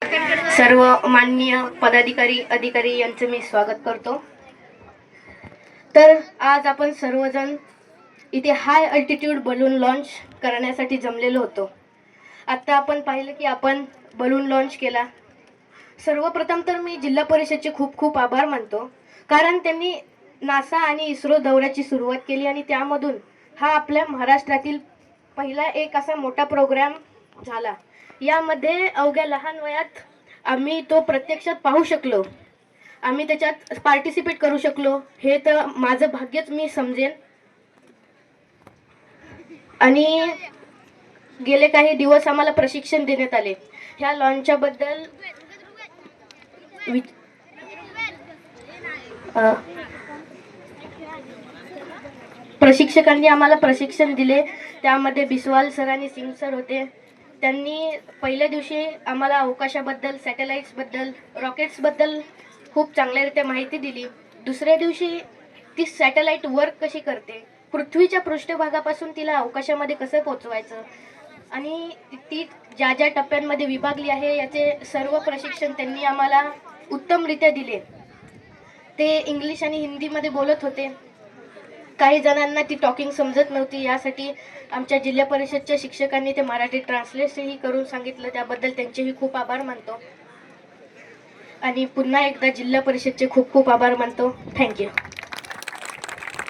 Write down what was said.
सर्व माननीय पदाधिकारी अधिकारी यांचे मी स्वागत करतो। तर आज आपण सर्वजण इथे हाय अल्टिट्यूड बलून लॉन्च करण्यासाठी जमलेलो होतो। आता आपण पाहिलं की आपण बलून लॉन्च केला। सर्वप्रथम तर मी जिल्हा परिषदचे खूप खूप आभार मानतो, कारण त्यांनी नासा आणि इस्रो दौऱ्याची सुरुवात केली आणि त्यामधून हा आपल्या महाराष्ट्रातील पहिला एक असा मोठा प्रोग्राम झाला। यामध्ये अवघ्या लहान वयात आम्ही तो प्रत्यक्षात पाहू शकलो, आम्ही त्याच्यात पार्टिसिपेट करू शकलो, हे तर माझं भाग्यच मी समजेन। आणि गेले काही दिवस आम्हाला प्रशिक्षण देण्यात आले ह्या लॉन्चच्या बद्दल। प्रशिक्षकांनी आम्हाला प्रशिक्षण दिले, त्यामध्ये बिस्वाल सर आणि सिंग सर होते। त्यांनी पहिल्या दिवशी आम्हाला अवकाशाबद्दल, सॅटेलाइट्सबद्दल, रॉकेट्सबद्दल खूप चांगल्यारीत्या माहिती दिली। दुसऱ्या दिवशी ती सॅटेलाइट वर्क कशी करते, पृथ्वीच्या पृष्ठभागापासून तिला अवकाशामध्ये कसं पोहोचवायचं आणि ती ज्या ज्या टप्प्यांमध्ये विभागली आहे याचे सर्व प्रशिक्षण त्यांनी आम्हाला उत्तमरित्या दिले। ते इंग्लिश आणि हिंदीमध्ये बोलत होते, काही जणांना ती टॉकिंग समजत नव्हती, यासाठी आमच्या जिल्हा परिषदच्या शिक्षकांनी ते मराठी ट्रान्सलेटही करून सांगितलं, त्याबद्दल त्यांचेही खूप आभार मानतो। आणि पुन्हा एकदा जिल्हा परिषदचे खूप खूप आभार मानतो। थँक्यू।